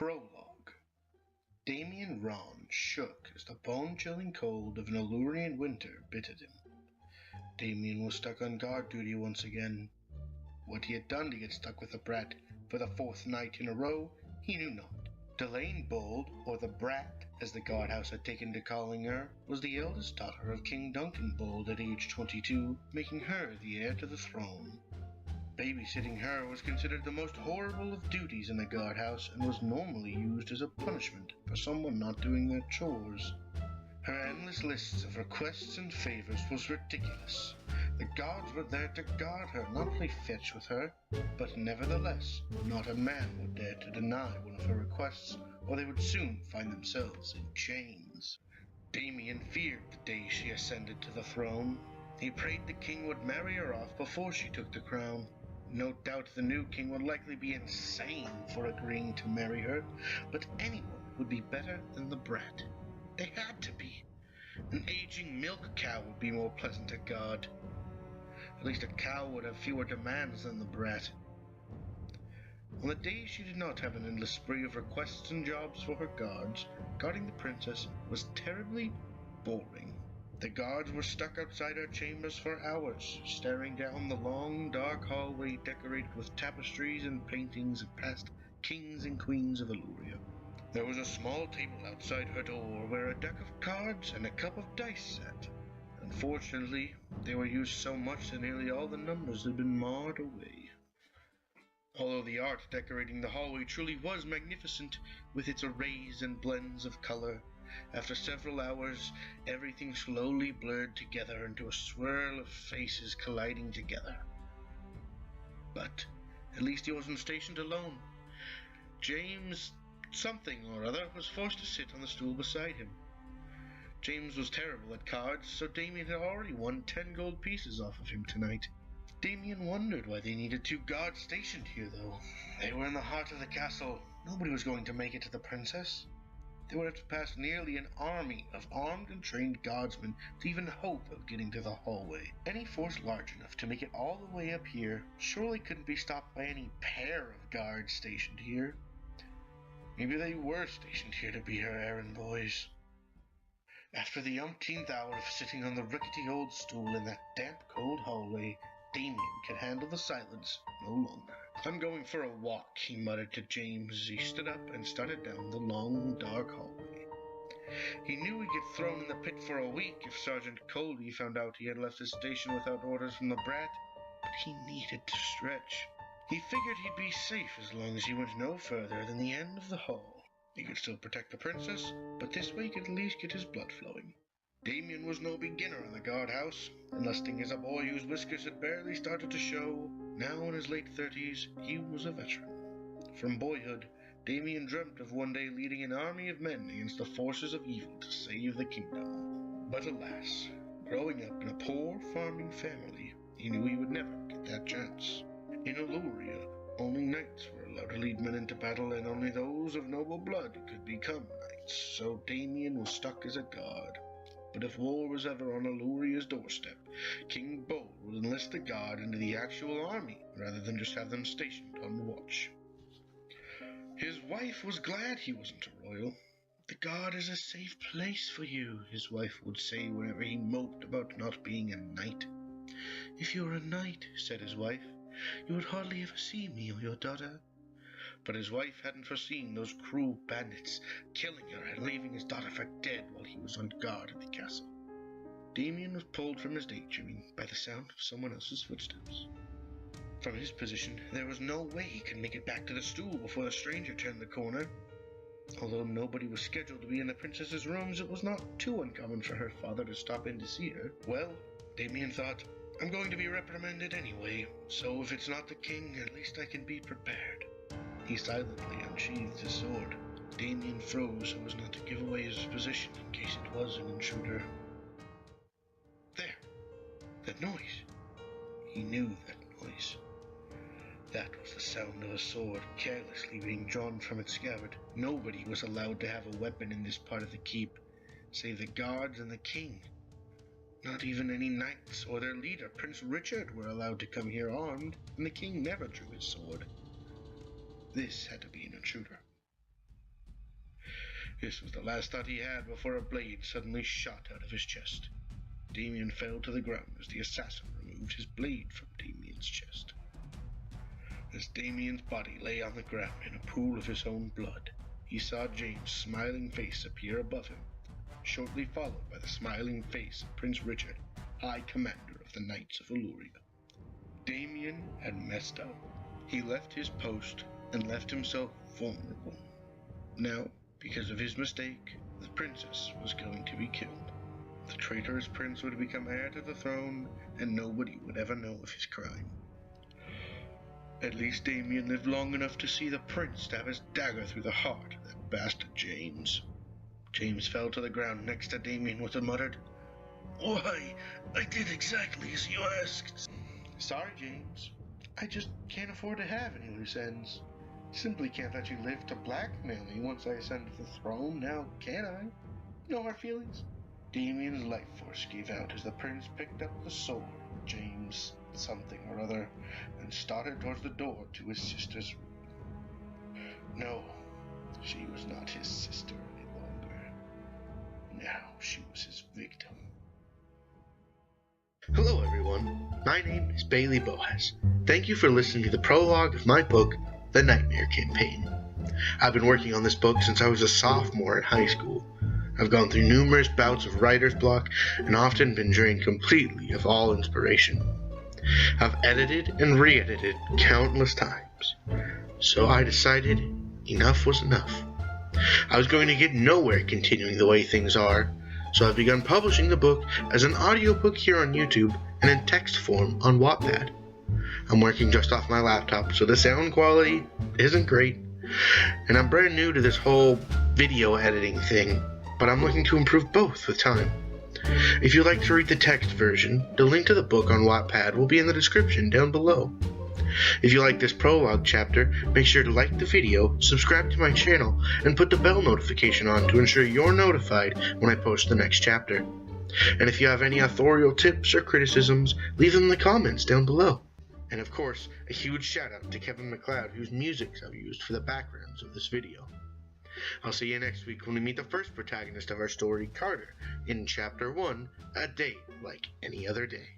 Prologue. Damien Ron shook as the bone-chilling cold of an Allurian winter bit at him. Damien was stuck on guard duty once again. What he had done to get stuck with the brat for the fourth night in a row, he knew not. Delane Bold, or the Brat, as the guardhouse had taken to calling her, was the eldest daughter of King Duncan Bold at age 22, making her the heir to the throne. Babysitting her was considered the most horrible of duties in the guardhouse and was normally used as a punishment for someone not doing their chores. Her endless lists of requests and favors was ridiculous. The guards were there to guard her, not play fetch with her, but nevertheless, not a man would dare to deny one of her requests, or they would soon find themselves in chains. Damien feared the day she ascended to the throne. He prayed the king would marry her off before she took the crown. No doubt the new king would likely be insane for agreeing to marry her, but anyone would be better than the brat. They had to be. An aging milk cow would be more pleasant to guard. At least a cow would have fewer demands than the brat. On the days she did not have an endless spree of requests and jobs for her guards, guarding the princess was terribly boring. The guards were stuck outside her chambers for hours, staring down the long, dark hallway decorated with tapestries and paintings of past kings and queens of Illyria. There was a small table outside her door where a deck of cards and a cup of dice sat. Unfortunately, they were used so much that nearly all the numbers had been marred away. Although the art decorating the hallway truly was magnificent, with its arrays and blends of color, after several hours, everything slowly blurred together into a swirl of faces colliding together. But at least he wasn't stationed alone. James something or other was forced to sit on the stool beside him. James was terrible at cards, so Damien had already won 10 gold pieces off of him tonight. Damien wondered why they needed 2 guards stationed here, though. They were in the heart of the castle. Nobody was going to make it to the princess. They would have to pass nearly an army of armed and trained guardsmen to even hope of getting to the hallway. Any force large enough to make it all the way up here surely couldn't be stopped by any pair of guards stationed here. Maybe they were stationed here to be her errand boys. After the umpteenth hour of sitting on the rickety old stool in that damp, cold hallway, Damien could handle the silence no longer. "I'm going for a walk," he muttered to James as he stood up and started down the long, dark hallway. He knew he'd get thrown in the pit for a week if Sergeant Coley found out he had left his station without orders from the brat, but he needed to stretch. He figured he'd be safe as long as he went no further than the end of the hall. He could still protect the princess, but this way he could at least get his blood flowing. Damien was no beginner in the guardhouse, enlisting as a boy whose whiskers had barely started to show. Now in his late 30s, he was a veteran. From boyhood, Damien dreamt of one day leading an army of men against the forces of evil to save the kingdom. But alas, growing up in a poor farming family, he knew he would never get that chance. In Illyria, only knights were allowed to lead men into battle, and only those of noble blood could become knights, so Damien was stuck as a guard. But if war was ever on Illyria's doorstep, King Bold would enlist the guard into the actual army, rather than just have them stationed on watch. His wife was glad he wasn't a royal. "The guard is a safe place for you," his wife would say whenever he moped about not being a knight. "If you were a knight," said his wife, "you would hardly ever see me or your daughter." But his wife hadn't foreseen those cruel bandits killing her and leaving his daughter for dead while he was on guard at the castle. Damien was pulled from his daydreaming by the sound of someone else's footsteps. From his position, there was no way he could make it back to the stool before the stranger turned the corner. Although nobody was scheduled to be in the princess's rooms, it was not too uncommon for her father to stop in to see her. Well, Damien thought, "I'm going to be reprimanded anyway, so if it's not the king, at least I can be prepared." He silently unsheathed his sword. Damien froze so as not to give away his position in case it was an intruder. There! That noise! He knew that noise. That was the sound of a sword carelessly being drawn from its scabbard. Nobody was allowed to have a weapon in this part of the keep, save the guards and the king. Not even any knights or their leader, Prince Richard, were allowed to come here armed, and the king never drew his sword. This had to be an intruder. This was the last thought he had before a blade suddenly shot out of his chest. Damien fell to the ground as the assassin removed his blade from Damien's chest. As Damien's body lay on the ground in a pool of his own blood, he saw James' smiling face appear above him, shortly followed by the smiling face of Prince Richard, High Commander of the Knights of Illyria. Damien had messed up. He left his post and left himself vulnerable. Now, because of his mistake, the princess was going to be killed. The traitorous prince would become heir to the throne, and nobody would ever know of his crime. At least Damien lived long enough to see the prince stab his dagger through the heart of that bastard James. James fell to the ground next to Damien with a muttered, "Why, I did exactly as you asked." "Sorry, James. I just can't afford to have any loose ends. Simply can't let you live to blackmail me once I ascend to the throne, now can I? No hard feelings?" Damien's life force gave out as the prince picked up the sword, James something or other, and started towards the door to his sister's room. No, she was not his sister any longer. Now she was his victim. Hello everyone, my name is Bailey Boaz. Thank you for listening to the prologue of my book, The Nightmare Campaign. I've been working on this book since I was a sophomore in high school. I've gone through numerous bouts of writer's block and often been drained completely of all inspiration. I've edited and re-edited countless times, so I decided enough was enough. I was going to get nowhere continuing the way things are, so I've begun publishing the book as an audiobook here on YouTube and in text form on Wattpad. I'm working just off my laptop, so the sound quality isn't great, and I'm brand new to this whole video editing thing, but I'm looking to improve both with time. If you'd like to read the text version, the link to the book on Wattpad will be in the description down below. If you like this prologue chapter, make sure to like the video, subscribe to my channel, and put the bell notification on to ensure you're notified when I post the next chapter. And if you have any authorial tips or criticisms, leave them in the comments down below. And of course, a huge shout out to Kevin MacLeod, whose music I've used for the backgrounds of this video. I'll see you next week when we meet the first protagonist of our story, Carter, in Chapter 1, A Day Like Any Other Day.